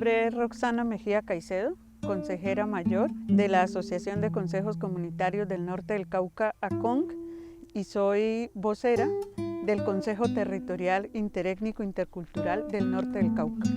nombre es Roxana Mejía Caicedo, consejera mayor de la Asociación de Consejos Comunitarios del Norte del Cauca, ACONC, y soy vocera del Consejo Territorial Interétnico Intercultural del Norte del Cauca.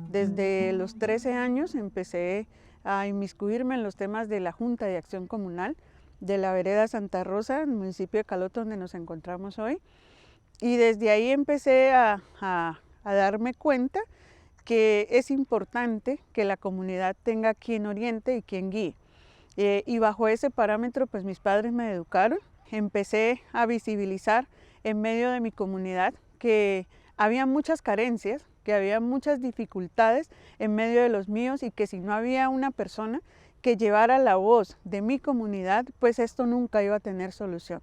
Desde los 13 años empecé a inmiscuirme en los temas de la Junta de Acción Comunal de la vereda Santa Rosa, en el municipio de Caloto, donde nos encontramos hoy. Y desde ahí empecé a darme cuenta que es importante que la comunidad tenga quien oriente y quien guíe. Y bajo ese parámetro, pues mis padres me educaron. Empecé a visibilizar en medio de mi comunidad que había muchas carencias, que había muchas dificultades en medio de los míos y que si no había una persona que llevara la voz de mi comunidad, pues esto nunca iba a tener solución.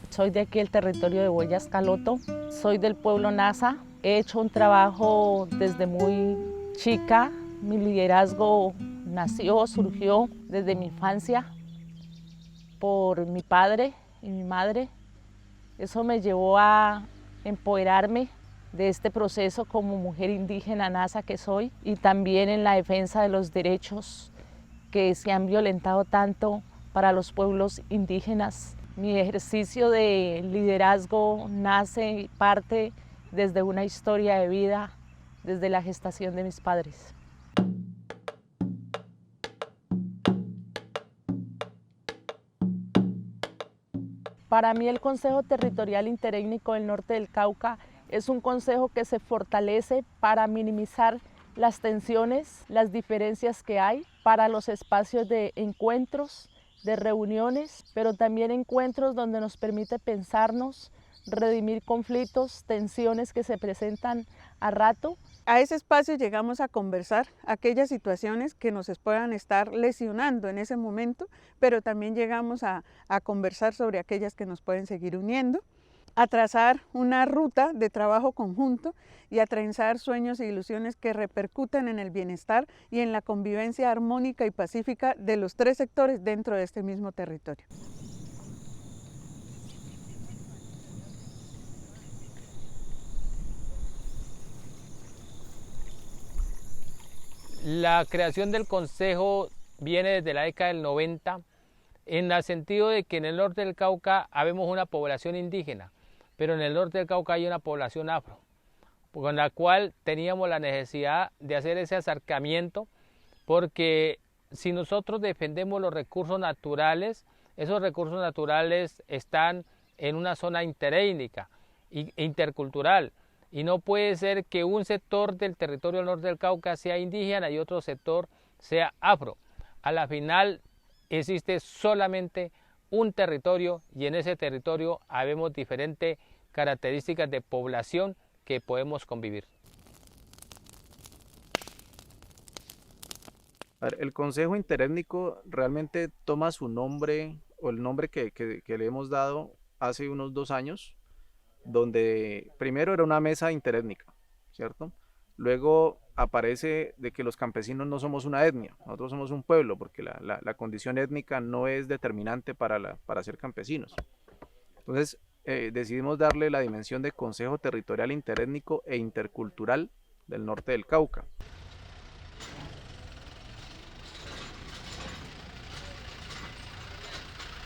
Soy de aquí el territorio de Huellas Caloto, soy del pueblo Nasa. He hecho un trabajo desde muy chica, mi liderazgo surgió desde mi infancia por mi padre y mi madre. Eso me llevó a empoderarme de este proceso como mujer indígena Nasa que soy y también en la defensa de los derechos que se han violentado tanto para los pueblos indígenas. Mi ejercicio de liderazgo nace y parte desde una historia de vida, desde la gestación de mis padres. Para mí el Consejo Territorial Interétnico del Norte del Cauca es un consejo que se fortalece para minimizar las tensiones, las diferencias que hay, para los espacios de encuentros, de reuniones, pero también encuentros donde nos permite pensarnos, redimir conflictos, tensiones que se presentan a rato. A ese espacio llegamos a conversar aquellas situaciones que nos puedan estar lesionando en ese momento, pero también llegamos a conversar sobre aquellas que nos pueden seguir uniendo, a trazar una ruta de trabajo conjunto y a trenzar sueños e ilusiones que repercuten en el bienestar y en la convivencia armónica y pacífica de los tres sectores dentro de este mismo territorio. La creación del Consejo viene desde la década del 90, en el sentido de que en el norte del Cauca habemos una población indígena, pero en el norte del Cauca hay una población afro, con la cual teníamos la necesidad de hacer ese acercamiento, porque si nosotros defendemos los recursos naturales, esos recursos naturales están en una zona interétnica e intercultural, y no puede ser que un sector del territorio del norte del Cauca sea indígena y otro sector sea afro. A la final existe solamente un territorio y en ese territorio habemos diferentes características de población que podemos convivir. El Consejo Interétnico realmente toma su nombre o el nombre que le hemos dado hace unos 2 años, donde primero era una mesa interétnica, ¿cierto? Luego aparece de que los campesinos no somos una etnia, nosotros somos un pueblo, porque la condición étnica no es determinante para ser campesinos. Entonces decidimos darle la dimensión de Consejo Territorial Interétnico e Intercultural del Norte del Cauca.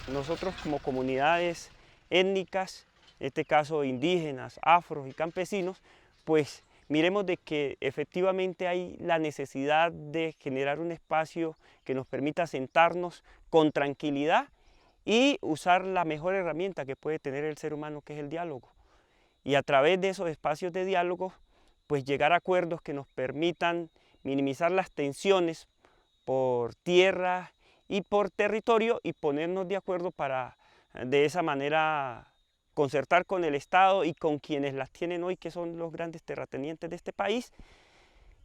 Nosotros como comunidades étnicas, en este caso indígenas, afros y campesinos, pues miremos de que efectivamente hay la necesidad de generar un espacio que nos permita sentarnos con tranquilidad y usar la mejor herramienta que puede tener el ser humano, que es el diálogo. Y a través de esos espacios de diálogo, pues llegar a acuerdos que nos permitan minimizar las tensiones por tierra y por territorio y ponernos de acuerdo para de esa manera concertar con el Estado y con quienes las tienen hoy, que son los grandes terratenientes de este país,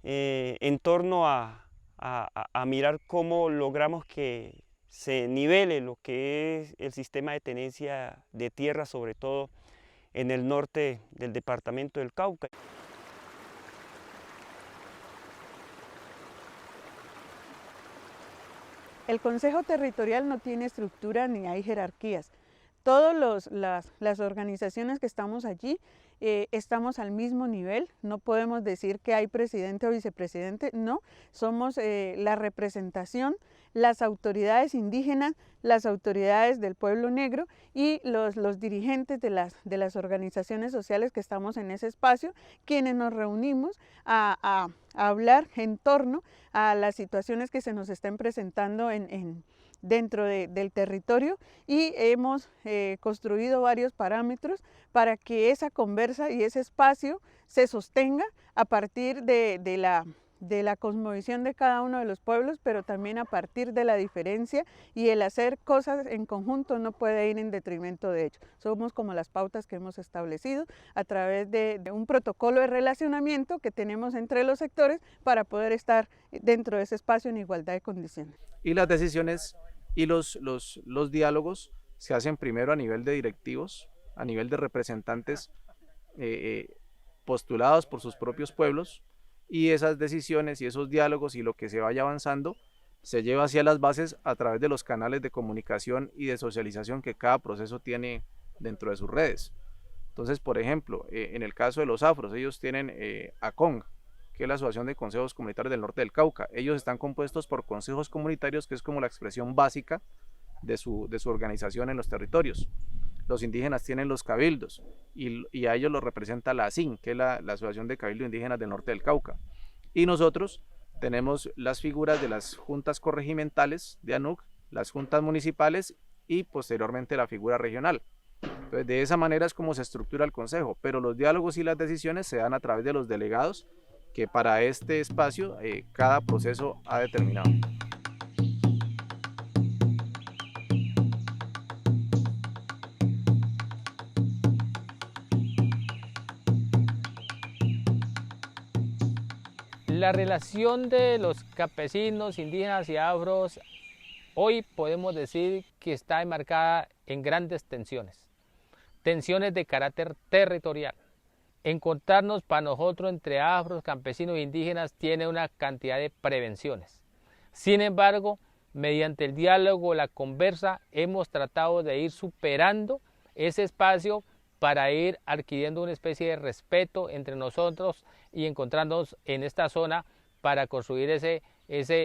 en torno a mirar cómo logramos que se nivele lo que es el sistema de tenencia de tierra, sobre todo en el norte del departamento del Cauca. El Consejo Territorial no tiene estructura ni hay jerarquías. Todas las organizaciones que estamos allí estamos al mismo nivel, no podemos decir que hay presidente o vicepresidente, no, somos la representación, las autoridades indígenas, las autoridades del pueblo negro y los dirigentes de las organizaciones sociales que estamos en ese espacio, quienes nos reunimos a hablar en torno a las situaciones que se nos estén presentando dentro del territorio, y hemos construido varios parámetros para que esa conversa y ese espacio se sostenga a partir de la cosmovisión de cada uno de los pueblos, pero también a partir de la diferencia, y el hacer cosas en conjunto no puede ir en detrimento de ello. Somos como las pautas que hemos establecido a través de un protocolo de relacionamiento que tenemos entre los sectores para poder estar dentro de ese espacio en igualdad de condiciones. Y las decisiones y los diálogos se hacen primero a nivel de directivos, a nivel de representantes postulados por sus propios pueblos, y esas decisiones y esos diálogos y lo que se vaya avanzando se lleva hacia las bases a través de los canales de comunicación y de socialización que cada proceso tiene dentro de sus redes. Entonces, por ejemplo, en el caso de los afros, ellos tienen ACONG, que es la Asociación de Consejos Comunitarios del Norte del Cauca. Ellos están compuestos por consejos comunitarios, que es como la expresión básica de su organización en los territorios. Los indígenas tienen los cabildos y a ellos los representa la ASIN, que es la Asociación de Cabildo Indígenas del Norte del Cauca. Y nosotros tenemos las figuras de las juntas corregimentales de ANUC, las juntas municipales y posteriormente la figura regional. Entonces, de esa manera es como se estructura el consejo, pero los diálogos y las decisiones se dan a través de los delegados, que para este espacio cada proceso ha determinado. La relación de los campesinos, indígenas y afros hoy podemos decir que está enmarcada en grandes tensiones de carácter territorial. Encontrarnos para nosotros entre afros, campesinos e indígenas tiene una cantidad de prevenciones. Sin embargo, mediante el diálogo, la conversa, hemos tratado de ir superando ese espacio para ir adquiriendo una especie de respeto entre nosotros y encontrarnos en esta zona para construir ese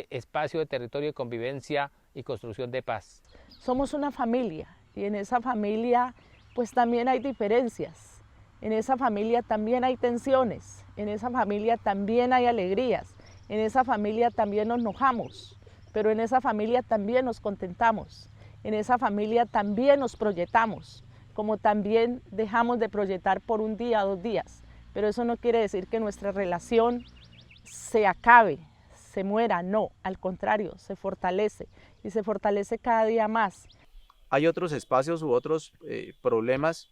espacio de territorio de convivencia y construcción de paz. Somos una familia y en esa familia pues también hay diferencias. En esa familia también hay tensiones, en esa familia también hay alegrías, en esa familia también nos enojamos, pero en esa familia también nos contentamos, en esa familia también nos proyectamos, como también dejamos de proyectar por un día, 2 días, pero eso no quiere decir que nuestra relación se acabe, se muera, no, al contrario, se fortalece y se fortalece cada día más. Hay otros espacios u otros problemas,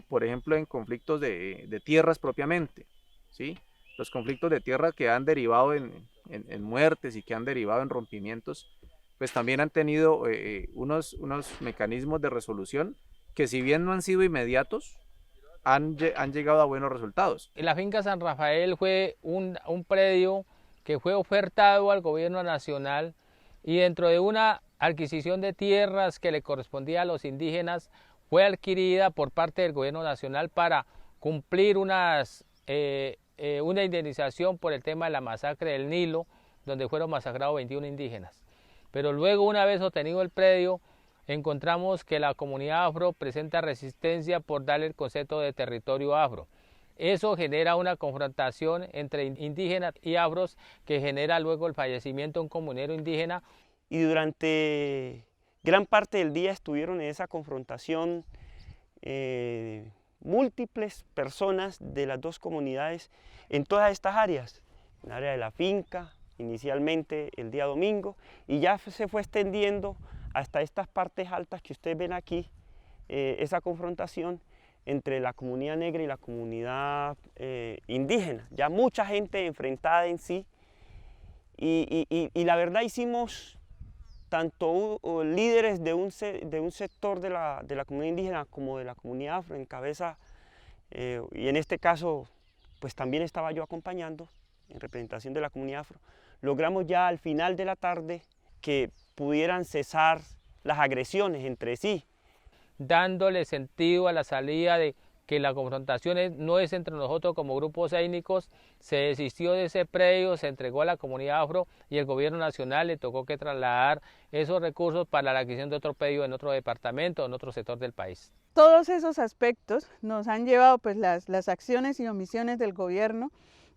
por ejemplo, en conflictos de tierras propiamente, ¿sí? Los conflictos de tierra que han derivado en muertes y que han derivado en rompimientos, pues también han tenido unos mecanismos de resolución que, si bien no han sido inmediatos, han llegado a buenos resultados. La finca San Rafael fue un predio que fue ofertado al gobierno nacional, y dentro de una adquisición de tierras que le correspondía a los indígenas, fue adquirida por parte del gobierno nacional para cumplir una indemnización por el tema de la masacre del Nilo, donde fueron masacrados 21 indígenas. Pero luego, una vez obtenido el predio, encontramos que la comunidad afro presenta resistencia por darle el concepto de territorio afro. Eso genera una confrontación entre indígenas y afros que genera luego el fallecimiento de un comunero indígena. Y durante gran parte del día estuvieron en esa confrontación múltiples personas de las dos comunidades en todas estas áreas, en el área de la finca, inicialmente el día domingo, y ya se fue extendiendo hasta estas partes altas que ustedes ven aquí, esa confrontación entre la comunidad negra y la comunidad indígena, ya mucha gente enfrentada en sí, y la verdad hicimos tanto líderes de un sector de la comunidad indígena como de la comunidad afro en cabeza, y en este caso pues también estaba yo acompañando en representación de la comunidad afro. Logramos ya al final de la tarde que pudieran cesar las agresiones entre sí. Dándole sentido a la salida de que la confrontación no es entre nosotros como grupos étnicos, se desistió de ese predio, se entregó a la comunidad afro y el gobierno nacional le tocó que trasladar esos recursos para la adquisición de otro predio en otro departamento, en otro sector del país. Todos esos aspectos nos han llevado, pues, las acciones y omisiones del gobierno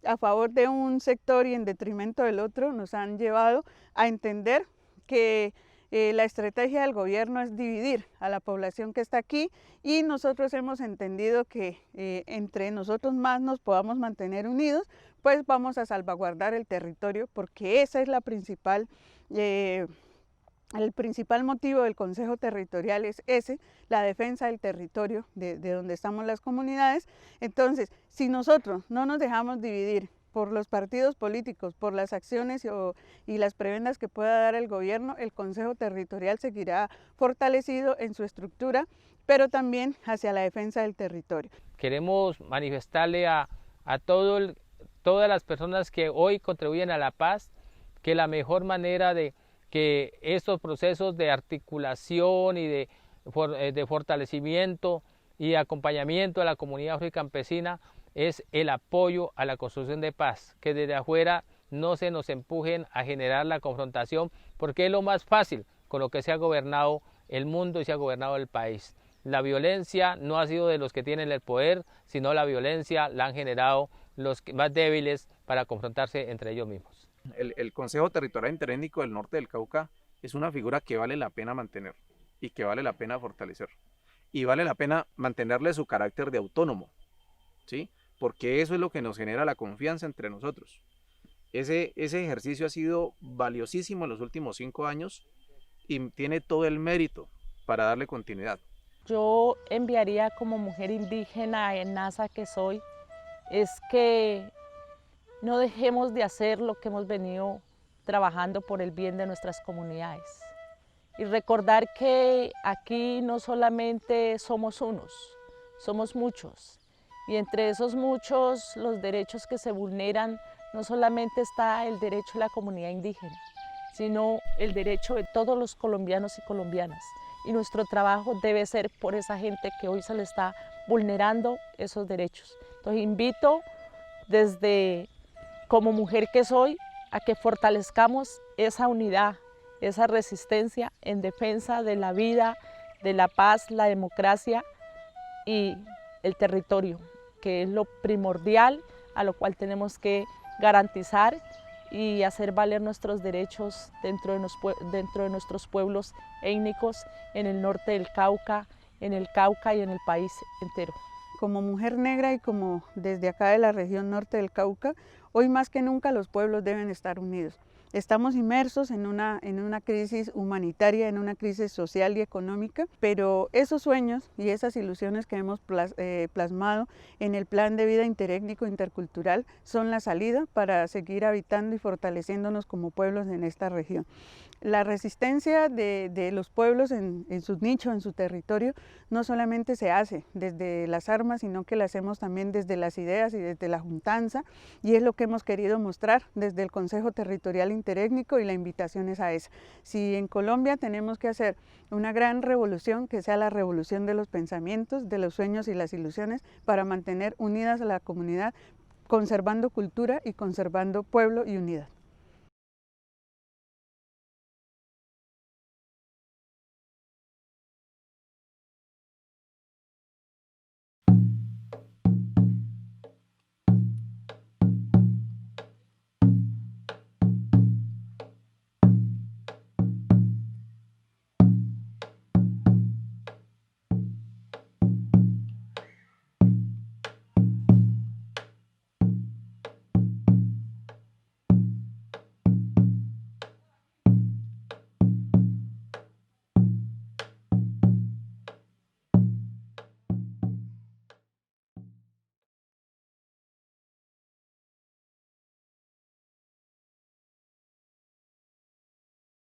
a favor de un sector y en detrimento del otro, nos han llevado a entender que la estrategia del gobierno es dividir a la población que está aquí, y nosotros hemos entendido que entre nosotros más nos podamos mantener unidos, pues vamos a salvaguardar el territorio, porque esa es la principal, el principal motivo del Consejo Territorial es ese, la defensa del territorio de donde estamos las comunidades. Entonces, si nosotros no nos dejamos dividir por los partidos políticos, por las acciones y las prebendas que pueda dar el gobierno, el Consejo Territorial seguirá fortalecido en su estructura, pero también hacia la defensa del territorio. Queremos manifestarle a todas las personas que hoy contribuyen a la paz que la mejor manera de que estos procesos de articulación y de fortalecimiento y acompañamiento a la comunidad afrocampesina es el apoyo a la construcción de paz, que desde afuera no se nos empujen a generar la confrontación, porque es lo más fácil con lo que se ha gobernado el mundo y se ha gobernado el país. La violencia no ha sido de los que tienen el poder, sino la violencia la han generado los más débiles para confrontarse entre ellos mismos. El Consejo Territorial Interétnico del Norte del Cauca es una figura que vale la pena mantener y que vale la pena fortalecer. Y vale la pena mantenerle su carácter de autónomo, ¿sí? Porque eso es lo que nos genera la confianza entre nosotros. Ese ejercicio ha sido valiosísimo en los últimos 5 años y tiene todo el mérito para darle continuidad. Yo enviaría como mujer indígena en NASA que soy, es que no dejemos de hacer lo que hemos venido trabajando por el bien de nuestras comunidades. Y recordar que aquí no solamente somos unos, somos muchos. Y entre esos muchos, los derechos que se vulneran, no solamente está el derecho de la comunidad indígena, sino el derecho de todos los colombianos y colombianas. Y nuestro trabajo debe ser por esa gente que hoy se le está vulnerando esos derechos. Entonces invito desde como mujer que soy a que fortalezcamos esa unidad, esa resistencia en defensa de la vida, de la paz, la democracia y el territorio, que es lo primordial a lo cual tenemos que garantizar y hacer valer nuestros derechos dentro de nuestros pueblos étnicos en el norte del Cauca, en el Cauca y en el país entero. Como mujer negra y como desde acá de la región norte del Cauca, hoy más que nunca los pueblos deben estar unidos. Estamos inmersos en una crisis humanitaria, en una crisis social y económica, pero esos sueños y esas ilusiones que hemos plasmado en el Plan de Vida Interétnico Intercultural son la salida para seguir habitando y fortaleciéndonos como pueblos en esta región. La resistencia de los pueblos en su nicho, en su territorio, no solamente se hace desde las armas, sino que la hacemos también desde las ideas y desde la juntanza, y es lo que hemos querido mostrar desde el Consejo Territorial Interétnico, y la invitación es a esa. Si en Colombia tenemos que hacer una gran revolución, que sea la revolución de los pensamientos, de los sueños y las ilusiones, para mantener unidas a la comunidad, conservando cultura y conservando pueblo y unidad.